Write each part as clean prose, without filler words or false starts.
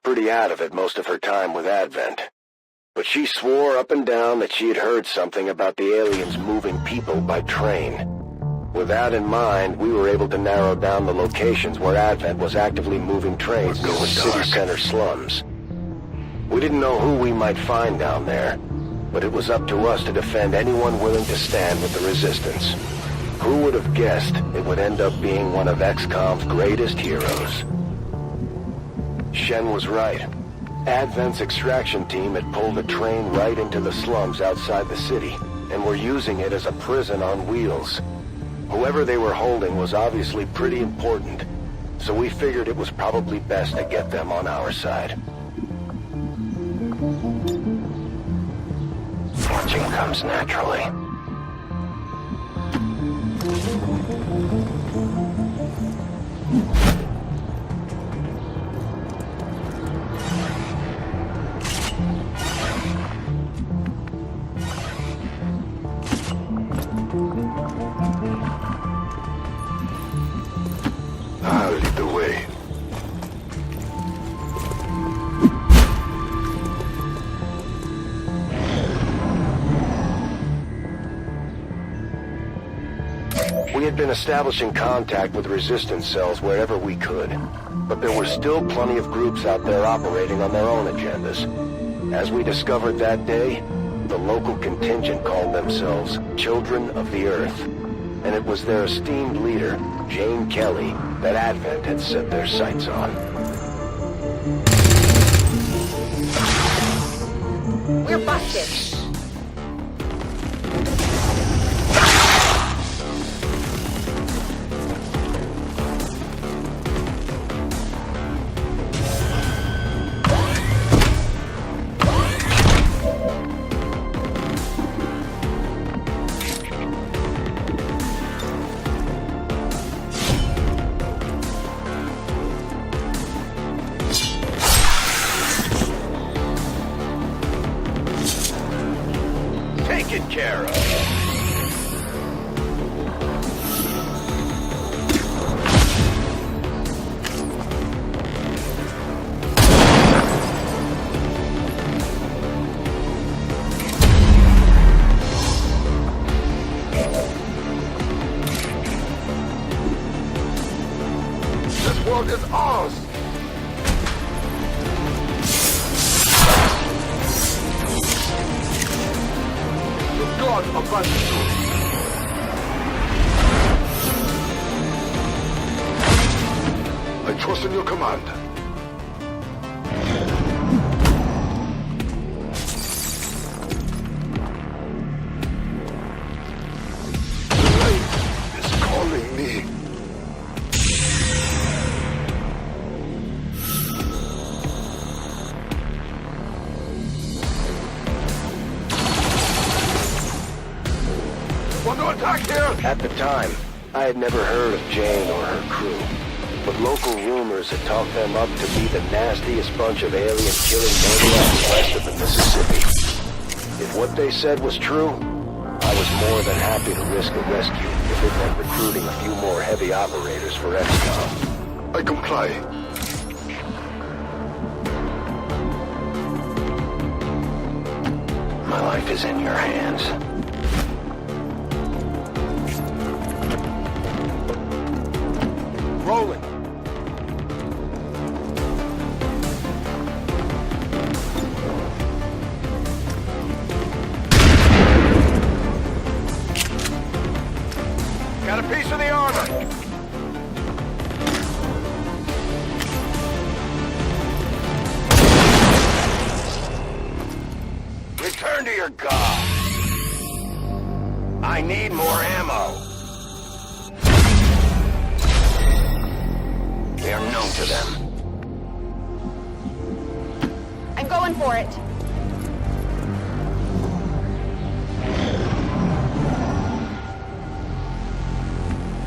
pretty out of it most of her time with Advent. But she swore up and down that she had heard something about the aliens moving people by train. With that in mind, we were able to narrow down the locations where Advent was actively moving trains into the city center slums. We didn't know who we might find down there, but it was up to us to defend anyone willing to stand with the Resistance. Who would have guessed it would end up being one of Xcom's greatest heroes? Shen was right. Advent's extraction team had pulled a train right into the slums outside the city, and were using it as a prison on wheels. Whoever they were holding was obviously pretty important, so we figured it was probably best to get them on our side. Watching comes naturally. I'll lead the way. We had been establishing contact with resistance cells wherever we could, but there were still plenty of groups out there operating on their own agendas. As we discovered that day, the local contingent called themselves Children of the Earth, and it was their esteemed leader, Jane Kelly, that Advent had set their sights on. We're busted! Taken care of. This world is ours! God abandoned you! I trust in your command. The light is calling me. Want to attack here? At the time, I had never heard of Jane or her crew, but local rumors had talked them up to be the nastiest bunch of alien-killing maniacs west of the Mississippi. If what they said was true, I was more than happy to risk a rescue if it meant recruiting a few more heavy operators for Xcom. I comply. My life is in your hands. Rolling. Got a piece of the armor. Return to your god. I need more ammo. We are known to them. I'm going for it.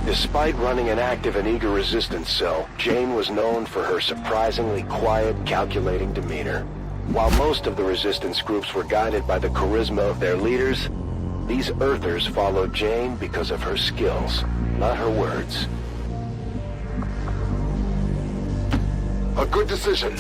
Despite running an active and eager resistance cell, Jane was known for her surprisingly quiet, calculating demeanor. While most of the resistance groups were guided by the charisma of their leaders, these Earthers followed Jane because of her skills, not her words. A good decision.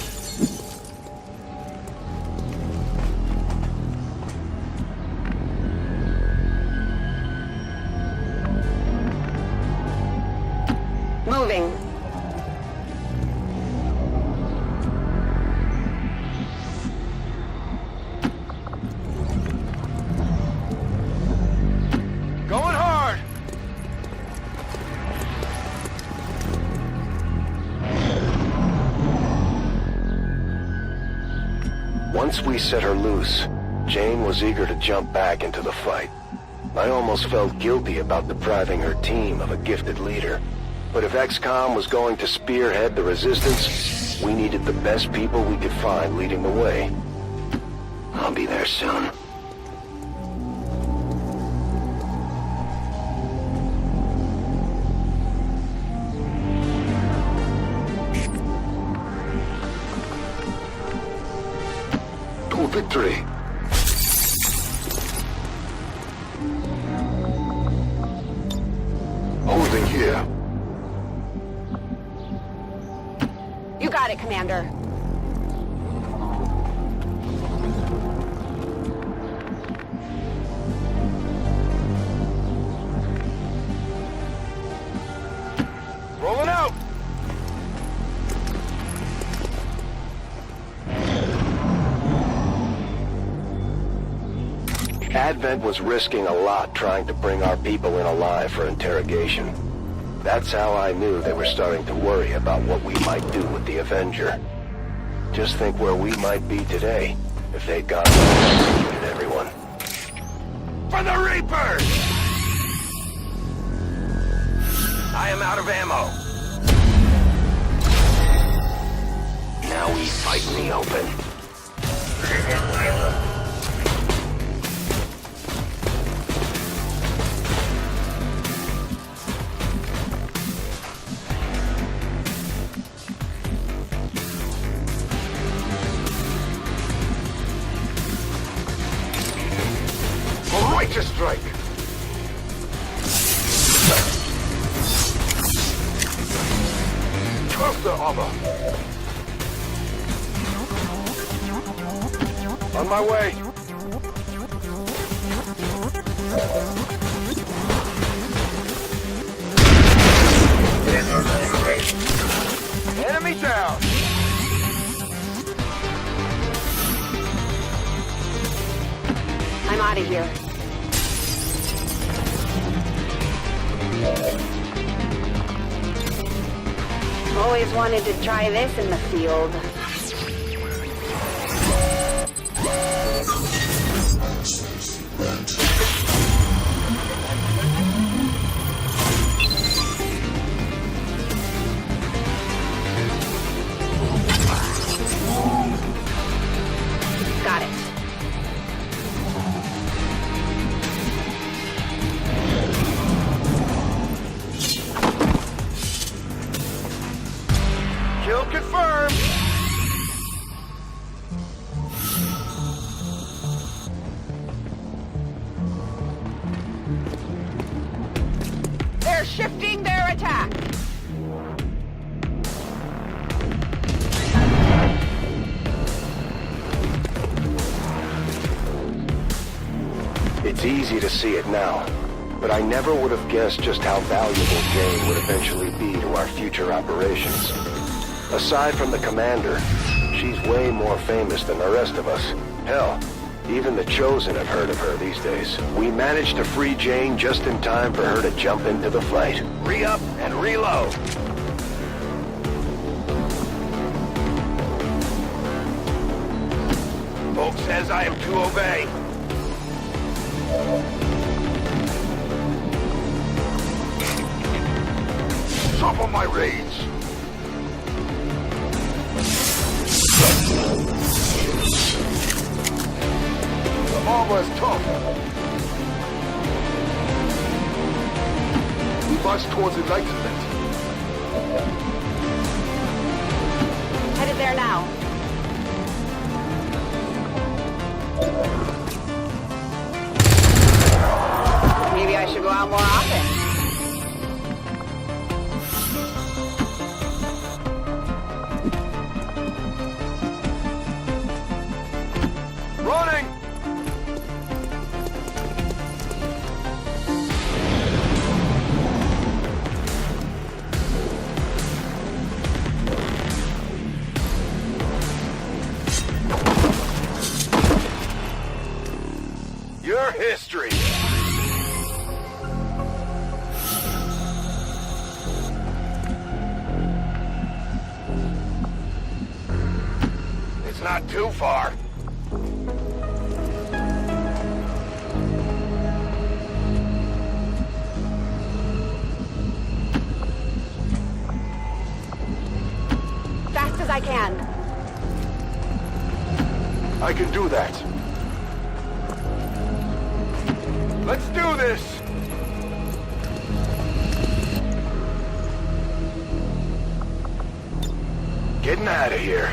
Once we set her loose, Jane was eager to jump back into the fight. I almost felt guilty about depriving her team of a gifted leader. But if Xcom was going to spearhead the resistance, we needed the best people we could find leading the way. I'll be there soon. To victory! Holding here. You got it, Commander. Rolling out! Advent was risking a lot trying to bring our people in alive for interrogation. That's how I knew they were starting to worry about what we might do with the Avenger. Just think where we might be today if they'd gone and executed everyone. For the Reapers! I am out of ammo. Now we fight in the open. A righteous strike! Trust the armor! On my way! Enemy down! I'm out of here. Always wanted to try this in the field. Got it. Kill confirmed! They're shifting their attack. It's easy to see it now, but I never would have guessed just how valuable Jane would eventually be to our future operations. Aside from the commander, she's way more famous than the rest of us. Hell, even the Chosen have heard of her these days. We managed to free Jane just in time for her to jump into the fight. Re-up and reload. Bolt says I am to obey. Top of my rage. The armor is tough. We march towards enlightenment. Headed there now. Maybe I should go out more often. Running! Your history! It's not too far. as I can. I can do that. Let's do this! Getting out of here.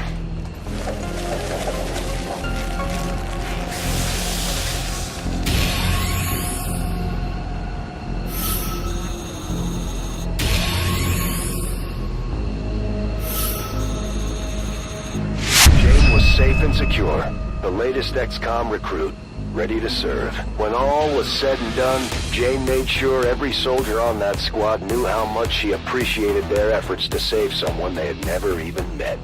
Jane was safe and secure. The latest Xcom recruit, ready to serve. When all was said and done, Jane made sure every soldier on that squad knew how much she appreciated their efforts to save someone they had never even met.